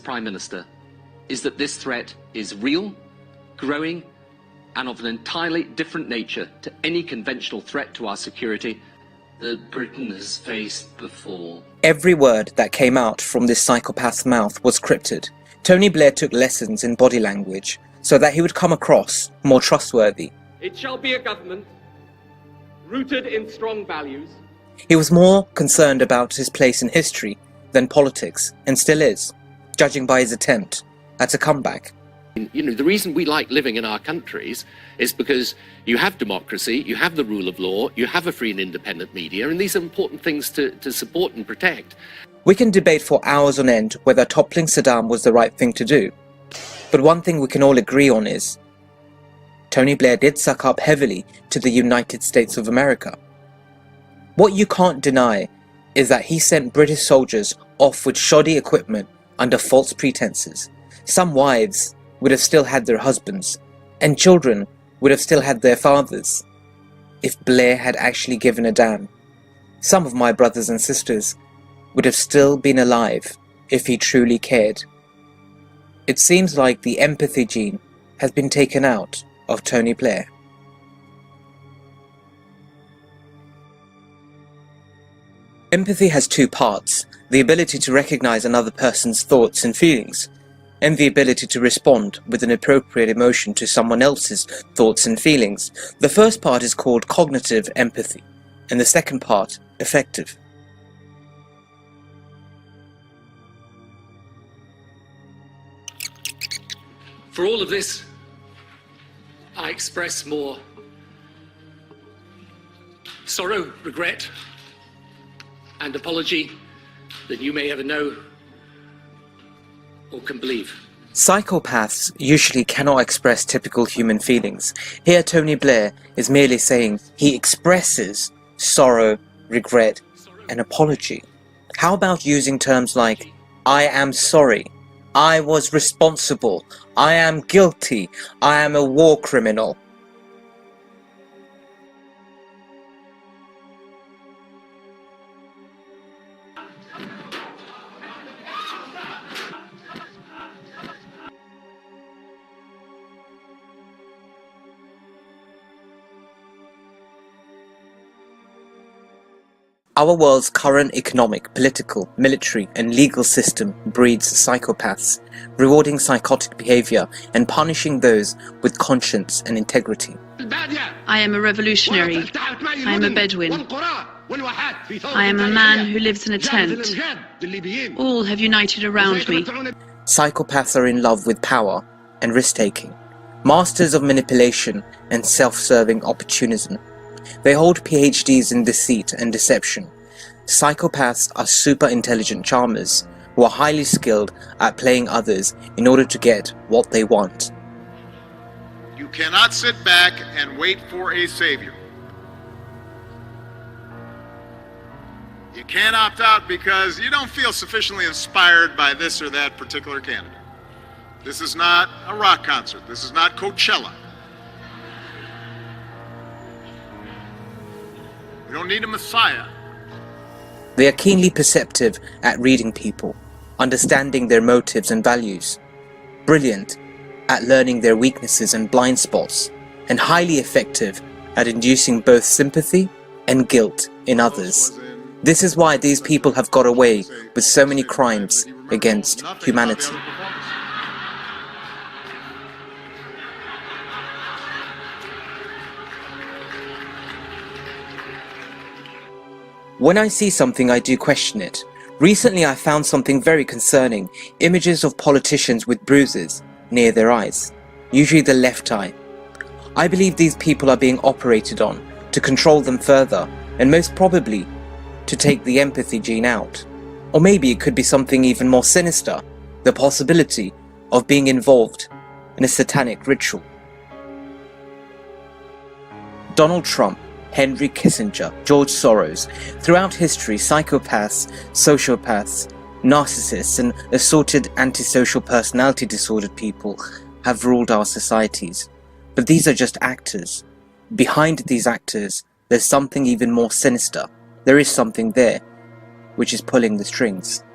Prime Minister is that this threat is real, growing, and of an entirely different nature to any conventional threat to our security that Britain has faced before. Every word that came out from this psychopath's mouth was scripted. Tony Blair took lessons in body language so that he would come across more trustworthy. It shall be a government rooted in strong values. He was more concerned about his place in history than politics, and still is, judging by his attempt at a comeback. You know, the reason we like living in our countries is because you have democracy, you have the rule of law, you have a free and independent media, and these are important things to support and protect. We can debate for hours on end whether toppling Saddam was the right thing to do. But one thing we can all agree on is Tony Blair did suck up heavily to the United States of America. What you can't deny is that he sent British soldiers off with shoddy equipment under false pretenses. Some wives would have still had their husbands, and children would have still had their fathers, if Blair had actually given a damn. Some of my brothers and sisters would have still been alive if he truly cared. It seems like the empathy gene has been taken out of Tony Blair. Empathy has two parts: the ability to recognize another person's thoughts and feelings, and the ability to respond with an appropriate emotion to someone else's thoughts and feelings. The first part is called cognitive empathy, and the second part, affective. For all of this, I express more sorrow, regret, and apology than you may ever know or can believe. Psychopaths usually cannot express typical human feelings. Here Tony Blair is merely saying he expresses sorrow, regret, and apology. How about using terms like, I am sorry, I was responsible, I am guilty, I am a war criminal? Our world's current economic, political, military, and legal system breeds psychopaths, rewarding psychotic behavior and punishing those with conscience and integrity. I am a revolutionary. I am a Bedouin. I am a man who lives in a tent. All have united around me. Psychopaths are in love with power and risk-taking, masters of manipulation and self-serving opportunism. They hold PhDs in deceit and deception. Psychopaths are super intelligent charmers who are highly skilled at playing others in order to get what they want. You cannot sit back and wait for a savior. You can't opt out because you don't feel sufficiently inspired by this or that particular candidate. This is not a rock concert. This is not Coachella. We don't need a messiah. They are keenly perceptive at reading people, understanding their motives and values, brilliant at learning their weaknesses and blind spots, and highly effective at inducing both sympathy and guilt in others. This is why these people have got away with so many crimes against humanity. When I see something, I do question it. Recently I found something very concerning: images of politicians with bruises near their eyes, usually the left eye. I believe these people are being operated on to control them further, and most probably to take the empathy gene out. Or maybe it could be something even more sinister, the possibility of being involved in a satanic ritual. Donald Trump, Henry Kissinger, George Soros. Throughout history, psychopaths, sociopaths, narcissists, and assorted antisocial personality disordered people have ruled our societies. But these are just actors. Behind these actors, there's something even more sinister. There is something there, which is pulling the strings.